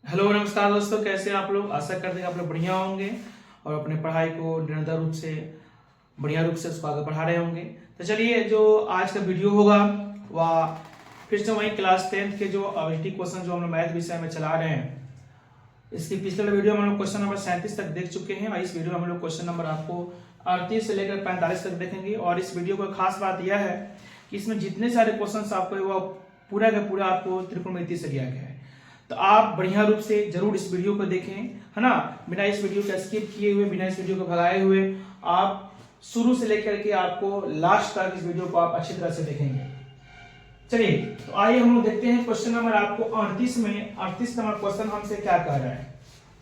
Hello नमस्कार दोस्तों, कैसे हैं आप लोग। आशा करते हैं आप लोग बढ़िया होंगे और अपने पढ़ाई को निरंतर रूप से बढ़िया रूप से उसको आगे बढ़ा रहे होंगे। तो चलिए, जो आज का वीडियो होगा वह फिर से वही क्लास 10th के जो अबिलिटी क्वेश्चन जो हम लोग मैथ विषय में चला रहे हैं। इसके पिछले वीडियो में हम लोग क्वेश्चन नंबर 37 तक देख चुके हैं और इस वीडियो में हम लोग क्वेश्चन नंबर आपको 38 से लेकर 45 तक देखेंगे। और इस वीडियो का खास बात यह है कि इसमें जितने सारे क्वेश्चन आपको वो पूरा का पूरा आपको त्रिकोणमिति से लिया गया है। तो आप बढ़िया रूप से जरूर इस वीडियो को देखें, है ना। बिना इस वीडियो को स्किप किए हुए, बिना इस वीडियो को भगाए हुए आप शुरू से लेकर के आपको लास्ट तक इस वीडियो को आप अच्छी तरह से देखेंगे। चलिए, तो आइए हम लोग देखते हैं क्वेश्चन नंबर आपको 38 में 38 नंबर क्वेश्चन हमसे क्या कह रहा है।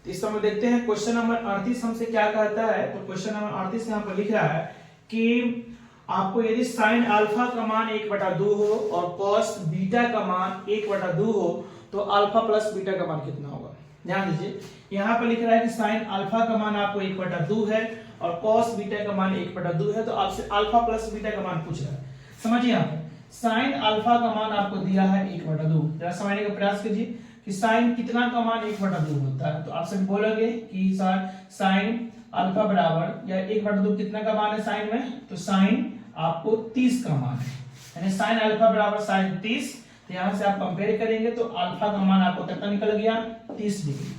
तो इस समय देखते हैं क्वेश्चन नंबर 38 हमसे क्या कहता है। तो क्वेश्चन नंबर 38 यहाँ पर लिख रहा है कि आपको यदि साइन अल्फा का मान 1/2 हो और कॉस बीटा का मान 1/2 हो तो अल्फा प्लस बीटा का मान कितना होगा। ध्यान दीजिए, यहाँ पर लिख रहा है कि साइन अल्फा का मान आपको 1/2 है और कॉस बीटा का मान 1/2 है। तो आपसे अल्फा प्लस बीटा का मान पूछ रहा है। समझिए, यहाँ पर साइन अल्फा का मान आपको दिया है 1/2। जरा समझने का प्रयास कीजिए कि साइन कितना का मान 1/2 होता है। तो आप सब बोलोगे कि साइन अल्फा बराबर या 1/2 कितना का मान है साइन में। तो साइन आपको 30 का मान है, यानी साइन अल्फा बराबर साइन 30। तो यहां से आप कंपेयर करेंगे तो अल्फा का मान आपको कितना निकल गया, 30 डिग्री।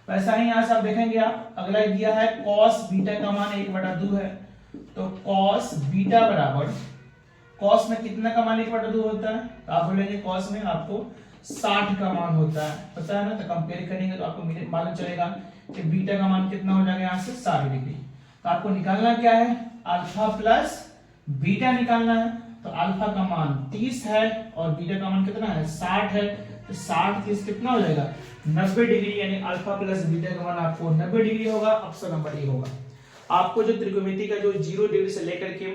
वैसा ही यहां से आप देखेंगे, आप अगला दिया है कॉस बीटा का मान 1/2 है। तो कॉस बीटा बराबर कॉस में कितना का मान 1/2 होता है। तो आप बोलेंगे कॉस में आपको 60 का मान होता है, पता है ना। तो कंपेयर करेंगे तो आपको मालूम चलेगा कि बीटा का मान कितना हो जाएगा यहाँ से 60 डिग्री। तो आपको निकालना क्या है, अल्फा प्लस बीटा निकालना है। तो अल्फा का मान 30 है और बीटा का मान कितना है 60 है। तो 60 30 कितना हो जाएगा 90 डिग्री, यानी अल्फा प्लस बीटा का मान आपको 90 डिग्री होगा। ऑप्शन नंबर ए होगा। आपको जो त्रिकोणमिति का जो 0 डिग्री से लेकर के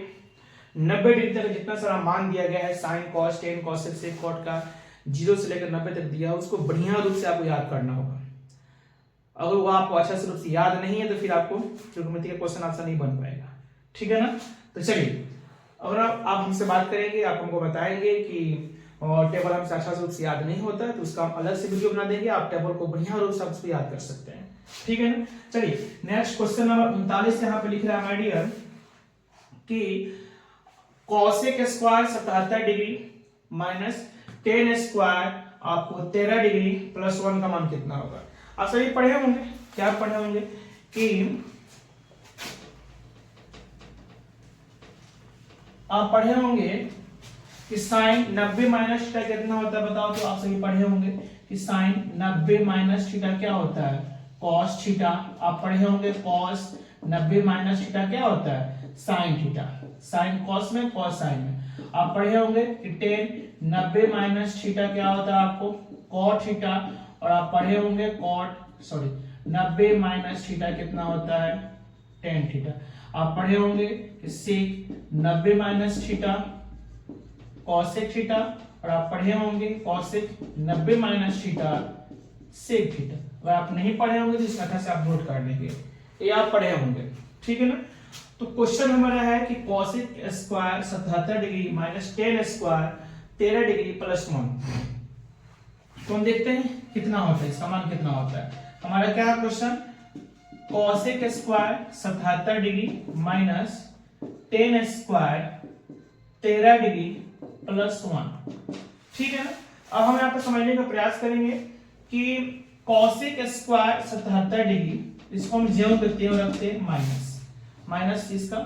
90 डिग्री तक जितना सारा मान दिया गया है, sine cos tan cos sec cot का 0 से लेकर 90 तक दिया है, उसको बढ़िया रूप से आपको याद करना होगा। अगर वो आपको अच्छा से रूप से याद नहीं है तो फिर आपको त्रिकोणमिति का क्वेश्चन आंसर नहीं बन पाएगा, ठीक है ना। तो चलिए, अगर आप हमसे बात करेंगे, आप हमको बताएंगे कि और टेबल हमसे अच्छा रूप से याद नहीं होता है तो उसका हम अलग से वीडियो बना देंगे। आप टेबल को बढ़िया रूप से उसको याद कर सकते हैं, ठीक है ना। चलिए, नेक्स्ट क्वेश्चन नंबर 39 यहाँ पे लिख रहा है माय डियर कि cosec square 77 degree minus tan square आपको 13 डिग्री प्लस 1 का मान कितना होगा। आप सभी पढ़े होंगे, क्या पढ़े होंगे कि आप पढ़े होंगे कि साइन 90 माइनस थीटा कितना होता है, बताओ। तो आप सभी पढ़े होंगे कि साइन 90 माइनस थीटा क्या होता है, कॉस थीटा। आप पढ़े होंगे कॉस 90 माइनस थीटा क्या होता है, साइन थीटा। साइन कॉस में, कॉस साइन में। आप पढ़े होंगे कि टेन 90 माइनस थीटा क्या होता है आपको, कॉट थीटा। और आप पढ़े होंगे 90 माइनस थीटा कितना होता है, टेन थीटा। आप पढ़े होंगे कि sec 90 minus theta cosec theta. और आप पढ़े होंगे cosec 90 minus theta sec theta. अगर आप नहीं पढ़े होंगे तो इस तरह से आप नोट कर लेंगे, ये आप पढ़े होंगे, ठीक है ना। तो क्वेश्चन हमारा है कि cosec square 77 degree minus tan square 13 degree plus 1। तो हम देखते हैं कितना होता है, इसका मान कितना होता है। हमारा क्या है question, cosec square 77 degree minus tan square 13 degree plus 1, ठीक है ना। अब हम यहाँ पर समझने का प्रयास करेंगे कि कॉसेक स्क्वायर 77 डिग्री, इसको हम ज्यों करते हैं रखते हैं माइनस इसका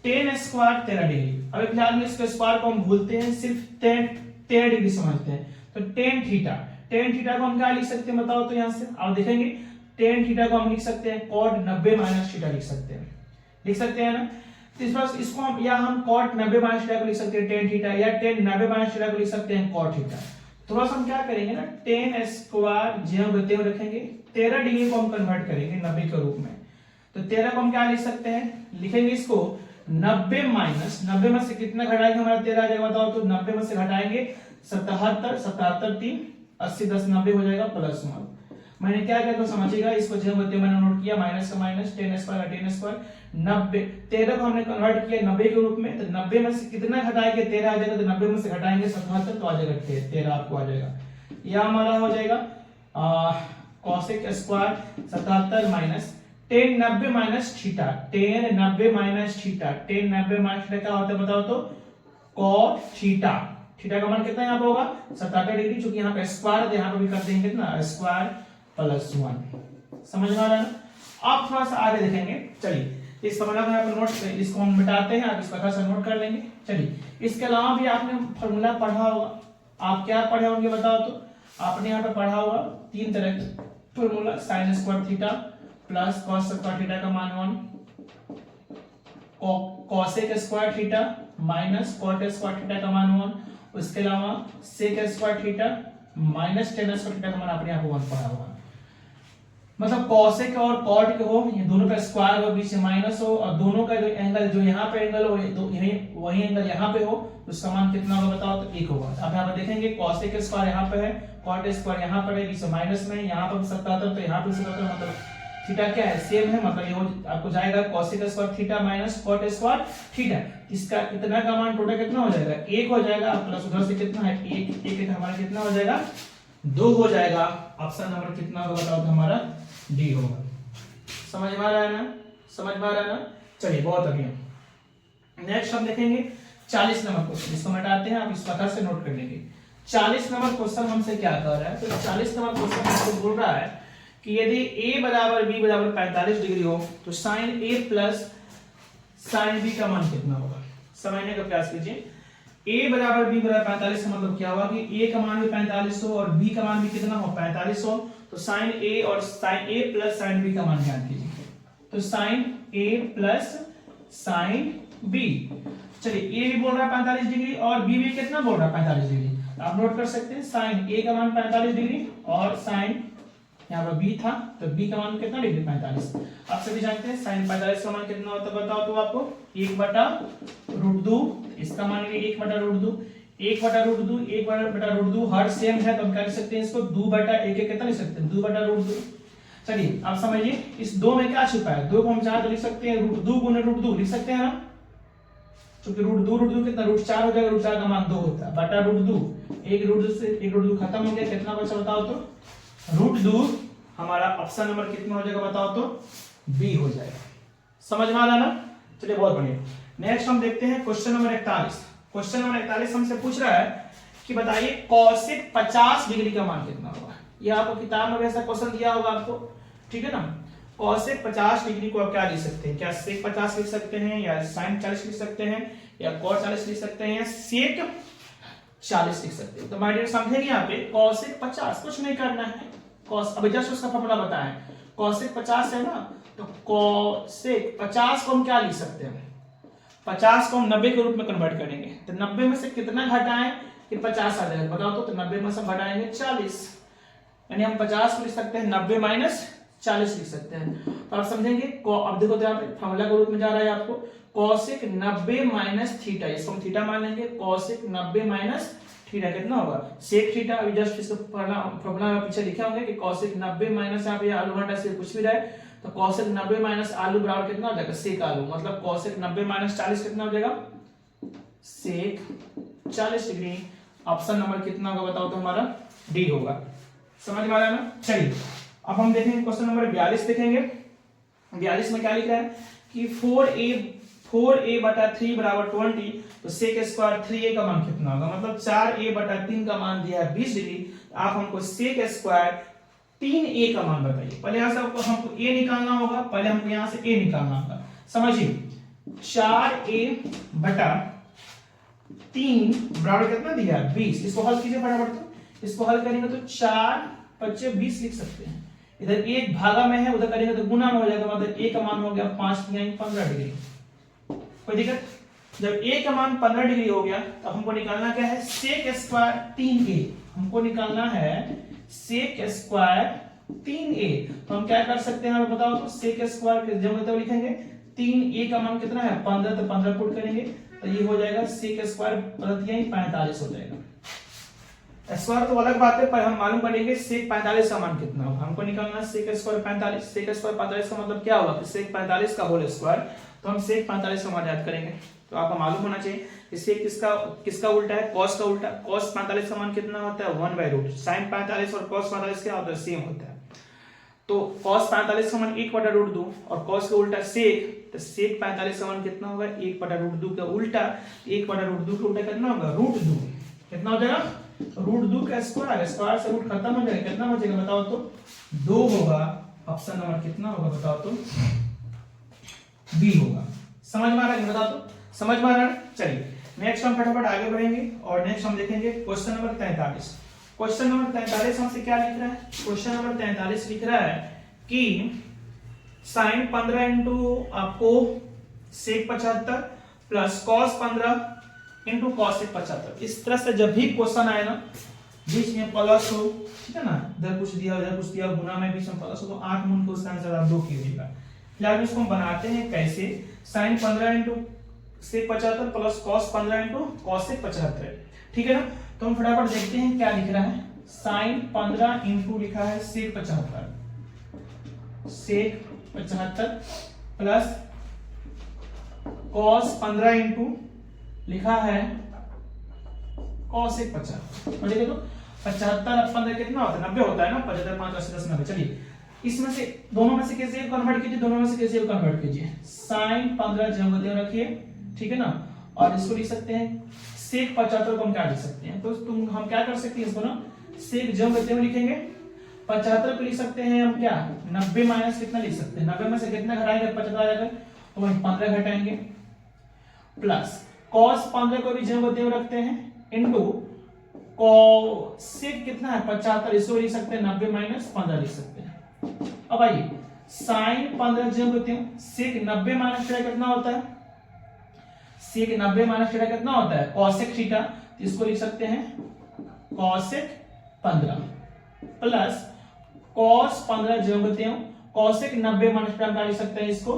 टेन स्क्वायर 13 डिग्री। अभी फिलहाल में इसका स्क्वायर को हम भूलते हैं, सिर्फ 13 डिग्री समझते हैं। तो टेन थीटा को हम क्या लिख सकते हैं बताओ। तो यहाँ से आप देखेंगे टेन थीटा को हम लिख सकते हैं कॉट 90 माइनस थीटा लिख सकते हैं ना। तो इस बार इसको हम या हम कॉट 90 माइनस थीटा को लिख सकते हैं टेन थीटा, या टेन 90 माइनस थीटा को लिख सकते हैं कॉट थीटा। थोड़ा सा हम क्या करेंगे ना, टेन स्क्वायर जो बते हुए रखेंगे, 13 डिग्री को हम कन्वर्ट करेंगे 90 के रूप में। तो 13 को हम क्या लिख सकते हैं, लिखेंगे इसको 90 माइनस 90 में से कितना घटाएंगे हमारा 13 आ जाएगा बताओ। तो 90 में से घटाएंगे 77 3 80 10 90 हो जाएगा प्लस 1। मैंने क्या किया तो समझिएगा, इसको जो मैंने नोट किया, माइनस का माइनस टेन स्क्वायर 90 13 को हमने कन्वर्ट किया 90 के रूप में। तो 90 में से कितना घटाएंगे 13 आ जाएगा। तो 90 में से घटाएंगे 77 तो आ जाएगा 13 आपको आ जाएगा। यह हमारा हो जाएगा cosec square 77 minus ten 90 minus theta, ten 90 minus theta, ten 90 minus theta क्या होता है बताओ तो कॉट थीटा। थीटा का मान कितना यहाँ पे होगा 77 डिग्री, चूंकि यहाँ पे स्क्वायर है यहाँ पे भी कर देंगे कितना स्क्वायर प्लस 1। समझ में आ रहा है ना। आप थोड़ा सा आगे देखेंगे, चलिए इस फॉर्मूला को यहाँ पे नोट, इसको हम मिटाते हैं, आप इसका थोड़ा सा नोट कर लेंगे। चलिए इसके अलावा भी आपने फॉर्मूला पढ़ा होगा, आप क्या पढ़े होंगे बताओ तो, आपने यहाँ पे पढ़ा होगा 3 तरह के formula, sine square theta plus cos square theta का मान 1, cosec square theta minus cot square theta का मान 1, उसके अलावा sec square theta minus tan square theta का मान आपने यहाँ पे 1 पढ़ा होगा। मतलब कॉसेक और कॉट के हो, ये दोनों का स्क्वायर हो, बीच में माइनस हो, और दोनों का जो एंगल, जो यहाँ पे एंगल हो वही एंगल यहाँ पे हो, तो उसका मान कितना होगा बताओ तो 1 होगा। अब यहाँ पे देखेंगे कॉसेक स्क्वायर यहाँ पे है, कॉट स्क्वायर यहाँ पर है, बीच में माइनस में, यहाँ पर 77 तो यहाँ पे 77, मतलब थीटा क्या है सेम है, मतलब ये आपको जाएगा cosec square theta minus cot square theta, इसका इतना का मान टोटल कितना हो जाएगा 1 हो जाएगा, प्लस उधर से कितना है 1 हमारा कितना हो जाएगा 2 हो जाएगा। ऑप्शन नंबर कितना होगा बताओ तो हमारा डी होगा। समझ में आ रहा है ना, समझ में आ रहा है ना। चलिए बहुत बढ़िया। नेक्स्ट हम देखेंगे 40 नंबर क्वेश्चन, इसको मिटाते हैं, आप इस प्रकार से नोट कर लेंगे। 40 नंबर क्वेश्चन हमसे क्या कह रहा है, तो 40 नंबर क्वेश्चन हमसे बोल रहा है कि यदि a बराबर b बराबर 45 डिग्री हो तो sine a plus sine b का मान कितना होगा। समझने का प्रयास कीजिए। a बराबर b बराबर 45 का मतलब क्या हुआ कि a का मान भी 45 हो और b का मान भी कितना हो 45 हो, तो साइन a और sine a plus sine b का मान ज्ञात कीजिए। तो sine a plus sine b, चलिए a भी बोल रहा है 45 डिग्री और b भी कितना बोल रहा है 45 डिग्री, आप नोट कर सकते हैं साइन a का मान 45 डिग्री और साइन यहाँ पर b था तो b का मान कितना डिग्री 45। आप सभी जानते हैं साइन 45 का मान कितना होता है बताओ तो आपको 1/√2, इसका मान भी 1/√2, 1/√2, 1/√2 हर सेम है तो हम क्या लिख सकते हैं इसको 2/1 कितना लिख सकते हैं 2/√2। चलिए आप समझिए इस 2 में क्या छुपा है, 2 को हम चाहे तो लिख सकते हैं √2 गुने √2 लिख सकते हैं ना, क्योंकि √2 कितना √4 हो जाएगा, √4 का मान 2 होता है बटा √2, एक √2 से एक √2 खत्म हो गया, कितना बचा बताओ तो √2। हमारा ऑप्शन नंबर कितना हो जाएगा बताओ तो बी हो जाएगा। समझ में आ रहा ना। चलिए बहुत बढ़िया। नेक्स्ट हम देखते हैं क्वेश्चन नंबर 41। क्वेश्चन नंबर 41 हमसे पूछ रहा है कि बताइए कॉसेक 50 डिग्री का मान कितना होगा। ये आपको किताब में वैसा क्वेश्चन दिया होगा आपको, ठीक है ना। कॉसेक 50 डिग्री को आप क्या लिख सकते हैं, क्या सेक 50 लिख सकते हैं या साइन 40 लिख सकते हैं या कॉट 40 लिख सकते हैं या सेक 40 लिख सकते हैं। तो माय डियर समझेंगे यहाँ पे कॉसेक 50 कुछ नहीं करना है, कॉस अभी जस्ट उसका फॉर्मूला बताएं, कॉसेक 50 है ना, तो कॉसेक 50 को हम क्या लिख सकते हैं 50 को हम 90 के रूप में कन्वर्ट करेंगे, तो 90 में से कितना घटाएं कि 50 आ जाएगा बताओ तो 90 में से घटाएंगे 40, यानी हम 50 को लिख सकते हैं 90 माइनस 40 लिख सकते हैं। तो आप समझेंगे अब देखो तो यहाँ पे फॉर्मूला के रूप में जा रहा है आपको कॉसेक 90 माइनस थीटा, इसको हम थीटा मान लेंगे, कॉसेक 90 माइनस थीटा कितना होगा सेक थीटा। अभी जस्ट इसको फॉर्मूला में पीछे लिखे होंगे कि कॉसेक 90 माइनस यहाँ पे आलू घंटा से कुछ भी रहे तो कॉसेक 90 माइनस आलू बराबर कितना हो जाएगा सेक आलू, मतलब कॉसेक 90 माइनस 40 कितना हो जाएगा सेक 40 डिग्री। ऑप्शन नंबर कितना होगा बताओ तो हमारा डी होगा। समझ में आ रहा है ना। चलिए अब हम देखेंगे क्वेश्चन नंबर 42 देखेंगे। 42 में क्या लिखा है कि 4a बटा 3 बराबर 20, तो सेक स्क्वायर 3a का मान कितना होगा, मतलब 4a बटा 3 का मान दिया है 20 डिग्री। आप हमको सेक स्क्वायर 3a का मान बताइए। पहले यहाँ से हमको a निकालना होगा, पहले हमको यहाँ से a निकालना होगा। समझिए 4a बटा 3 बराबर कितना दिया है 20, इसको हल कीजिए फटाफट। तो इसको हल करेंगे तो 4 × 20 लिख सकते हैं, इधर एक भागा में है उधर करेंगे तो गुना में हो जाएगा, मतलब a का मान हो गया 5 यानी 15 डिग्री। कोई दिक्कत। जब a का मान 15 डिग्री हो गया तो हमको निकालना क्या है सेक स्क्वायर 3a, हमको निकालना है सेक स्क्वायर 3a। तो हम क्या कर सकते हैं बताओ तो सेक स्क्वायर के जब मतलब लिखेंगे 3a का मान कितना है 15, तो 15 पुट करेंगे तो ये हो जाएगा सेक स्क्वायर 45 हो जाएगा। स्क्वायर तो अलग बात है, पर हम मालूम करेंगे सेक 45 का मान कितना होगा। हमको निकालना है सेक स्क्वायर 45, सेक स्क्वायर 45 का मतलब क्या होगा सेक 45 का होल स्क्वायर, तो हम सेक 45 का मान याद करेंगे। तो आपको मालूम होना चाहिए इससे किसका उल्टा है कॉस का उल्टा। कॉस 45 का मान कितना होता है 1/√। साइन 45 और कॉस 45 क्या होता है सेम होता है। तो cos 45 का मान 1/√2 और cos का उल्टा sec, तो sec 45 का मान कितना होगा 1/√2 का उल्टा, 1/√2 का उल्टा कितना होगा √2, कितना हो जाएगा √2 का स्क्वायर, स्क्वायर से रूट खत्म हो जाएगा, कितना बचेगा बताओ तो 2 होगा। ऑप्शन नंबर कितना होगा बताओ तो बी होगा। समझ में आ रहा है बताओ तो, समझ में आ रहा है। चलिए नेक्स्ट हम फटाफट आगे बढ़ेंगे और नेक्स्ट हम देखेंगे क्वेश्चन नंबर 43। क्वेश्चन नंबर 43 हमसे क्या लिख रहा है, क्वेश्चन नंबर 43 लिख रहा है कि sin 15 इंटू आपको sec 75 plus cos 15 into cos 75। इस तरह से जब भी क्वेश्चन आए ना बीच में प्लस हो, ठीक है ना, इधर कुछ दिया उधर कुछ दिया, गुना में बीच में प्लस हो, तो 8 मूल के उसका आंसर आप 2 कीजिएगा। फिलहाल इसको हम बनाते हैं कैसे, sin 15 into sec 75 plus cos 15 into cos 75, ठीक है ना। तो हम फटाफट देखते हैं क्या लिख रहा है, sin 15 इंटू लिखा है sec 75 प्लस cos 15 इंटू लिखा है cos 75। और देखो तो 75 और 15 कितना होता है 90 होता है ना, 75 5 80 10 90। चलिए इसमें से दोनों में से कैसे कन्वर्ट कीजिए, दोनों में से कैसे कन्वर्ट कीजिए, sin 15 जगह रखिए, ठीक है ना, और इसको लिख सकते हैं sec 75 को हम क्या लिख सकते हैं, तो हम क्या कर सकते हैं इसको ना sec जगह में लिखेंगे, 75 को लिख सकते हैं हम क्या 90 माइनस कितना लिख सकते हैं, 90 में से कितना घटाएंगे 75 आ जाएगा, तो वही 15 घटाएंगे, प्लस cos 15 को भी जगह रखते हैं इनटू cos कितना है 75, इसको लिख सकते हैं 90 माइनस 15 लिख सकते हैं। अब आइए sin 15 जगह sec 90 माइनस थीटा कितना होता है, sec 90 माइनस थीटा कितना होता है cosec थीटा, तो इसको लिख सकते हैं cosec 15 प्लस cos 15 जगह cosec 90 माइनस थीटा क्या लिख सकते हैं इसको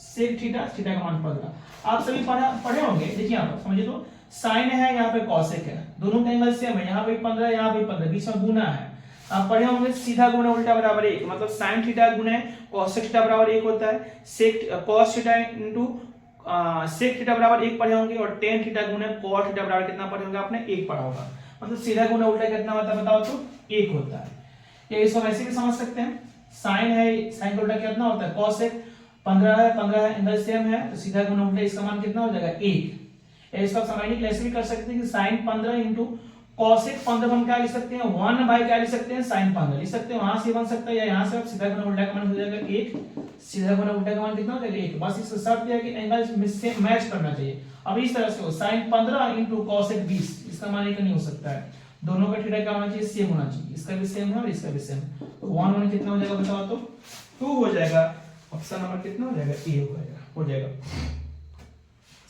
sec थीटा, थीटा का मान 15। आप सभी पढ़े होंगे, देखिए यहाँ पर समझिए तो साइन है यहाँ पे cosec है, दोनों का एंगल सेम है, यहाँ पे 15 यहाँ पे 15, बीच में गुना है। आप पढ़े होंगे सीधा गुना उल्टा बराबर 1, मतलब sin थीटा गुना cosec थीटा बराबर 1 होता है, sec cos theta into sec theta बराबर 1 पढ़े होंगे, और tan थीटा गुना cot थीटा बराबर कितना पढ़े होंगे आपने 1 पढ़ा होगा, मतलब सीधा गुना उल्टा कितना होता है बताओ तो 1 होता है। ये इसको वैसे भी समझ सकते हैं, sin है, sin का उल्टा कितना होता है cosec, 15 है एंगल सेम है, तो सीधा गुना उल्टा इसका मान कितना हो जाएगा 1। इसको आप समझने के लिए ऐसे भी कर सकते हैं कि sin 15 इंटू cosec 15 हम क्या लिख सकते हैं 1 बाय क्या लिख सकते हैं sin 15 लिख सकते हैं, वहां से बन सकता है या यहां से आप सीधा गुना उल्टा का मान हो जाएगा 1, सीधा गुना उल्टा का मान कितना हो जाएगा 1। बस इसका शर्त यह है कि एंगल से मैच करना चाहिए। अब इस तरह से हो sin 15 इंटू cosec 20, इसका मान एक नहीं हो सकता है, दोनों का थीटा क्या होना चाहिए सेम होना चाहिए, इसका भी सेम है और इसका भी सेम, तो 1 कितना हो जाएगा बताओ तो 2 हो जाएगा। ऑप्शन नंबर कितना हो जाएगा ए हो जाएगा।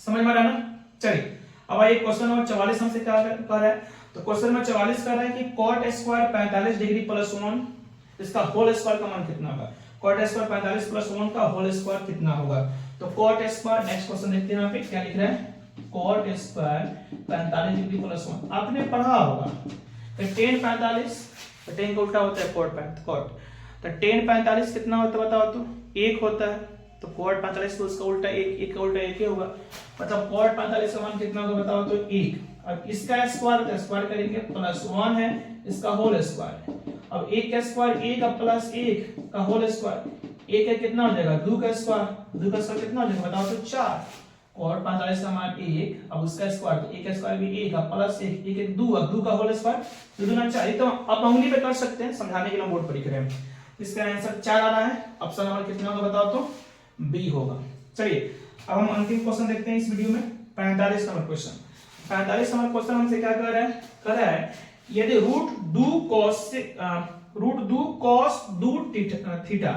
समझ में आ रहा है ना। चलिए अब आइए क्वेश्चन नंबर 44 हमसे क्या कर रहा है, तो क्वेश्चन नंबर 44 कर रहा है कि cot स्क्वायर 45 डिग्री प्लस 1 इसका होल स्क्वायर का मान कितना होगा, cot स्क्वायर 45 प्लस 1 का होल स्क्वायर कितना होगा। तो cot स्क्वायर, नेक्स्ट क्वेश्चन देखते हैं यहाँ पे क्या लिख रहा है, cot स्क्वायर 45 डिग्री प्लस 1 आपने पढ़ा होगा, तो tan 45 तो tan का उल्टा होता है cot, तो tan 45 कितना होता है बताओ तो 1 होता है, तो cot 45 तो उसका उल्टा 1 का उल्टा 1 ही होगा, मतलब cot 45 का मान कितना होगा बताओ तो 1। अब इसका स्क्वायर का स्क्वायर करेंगे प्लस 1 है, इसका होल स्क्वायर है, अब 1 का स्क्वायर 1 का प्लस 1 का होल स्क्वायर, 1 का कितना हो जाएगा 2 का स्क्वायर कितना हो जाएगा बताओ तो 4, cot 45 का मान 1, अब उसका स्क्वायर तो 1 का स्क्वायर भी 1 का प्लस 1 1 2, अब 2 का होल स्क्वायर तो 2 4। ये तो आप उंगली पे कर सकते हैं, समझाने के लिए बोर्ड पर लिख रहे हैं। इसका आंसर 4 आ रहा है, ऑप्शन नंबर कितना होगा बताओ तो बी होगा। चलिए अब हम अंतिम क्वेश्चन देखते हैं इस वीडियो में, 45 नंबर क्वेश्चन। 45 नंबर क्वेश्चन हमसे क्या कर रहा है यदि रूट दो cos दो थीटा,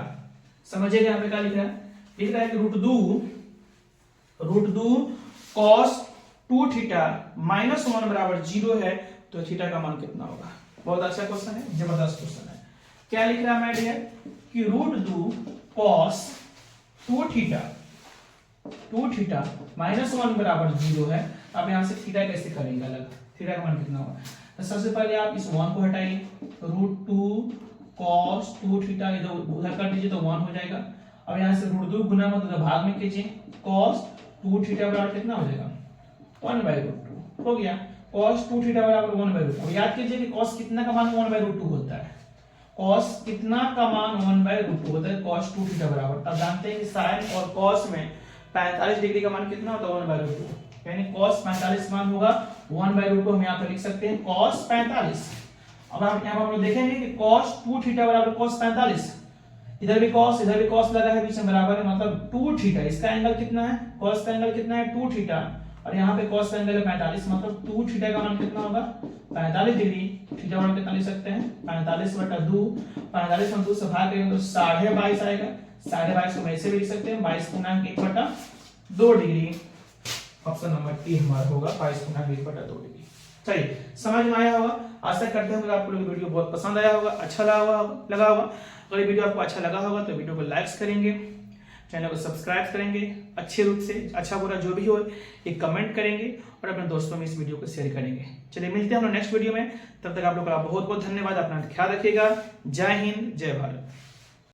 समझिएगा यहाँ पे क्या लिख रहा है कि रूट दो cos 2 थीटा माइनस 1 बराबर 0 है, तो थीटा का मान कितना होगा। बहुत अच्छा क्वेश्चन है, जबरदस्त क्वेश्चन है। क्या लिख रहा है मैं डियर कि रूट 2 cos 2 थीटा माइनस 1 बराबर 0 है। अब यहां से थीटा कैसे करेंगे अलग, थीटा का मान कितना होगा, तो सबसे पहले आप इस 1 को हटाइए, रूट 2 cos 2 थीटा इधर उधर कर दीजिए तो 1 हो जाएगा। अब यहां से रूट 2 गुना मत उधर भाग में कीजिए, cos 2 थीटा बराबर कितना हो जाएगा 1/√2 हो गया, cos 2 थीटा बराबर 1/√2। अब याद कीजिए कि cos कितना का मान 1/√2 होता है, कॉस कितना का मान 1/√2 होता है cos 2 थीटा बराबर। अब जानते हैं कि साइन और कॉस में 45 डिग्री का मान कितना होता है 1/√2, यानी cos 45 मान होगा 1/√2। हम यहाँ पे लिख सकते हैं cos 45। अब हम यहाँ पर देखेंगे कि cos 2 थीटा बराबर cos 45, इधर भी cos लगा है बीच में बराबर है, मतलब 2 थीटा। इसका एंगल कितना है, cos का एंगल कितना है 2 थीटा, और यहाँ पे cos का एंगल है 45, मतलब 2 थीटा का मान कितना होगा 45 डिग्री। थीटा मान कितना लिख सकते हैं 45/2, 45 में 2 से भाग करेंगे तो 22.5 आएगा। 22.5 को ऐसे भी लिख सकते हैं 22/1/2 डिग्री। ऑप्शन नंबर डी हमारा होगा 22/1/2 डिग्री। चलिए, समझ में आया होगा। आशा करते हैं कि आपको लोग वीडियो बहुत पसंद आया होगा, अच्छा लगा होगा। अगर ये वीडियो आपको अच्छा लगा होगा तो वीडियो को लाइक्स करेंगे, चैनल को सब्सक्राइब करेंगे, अच्छे रूप से अच्छा बुरा जो भी हो एक कमेंट करेंगे और अपने दोस्तों में इस वीडियो को शेयर करेंगे। चलिए, मिलते हैं हम लोग नेक्स्ट वीडियो में। तब तक आप लोग का बहुत बहुत धन्यवाद। अपना ख्याल रखिएगा। जय हिंद, जय भारत।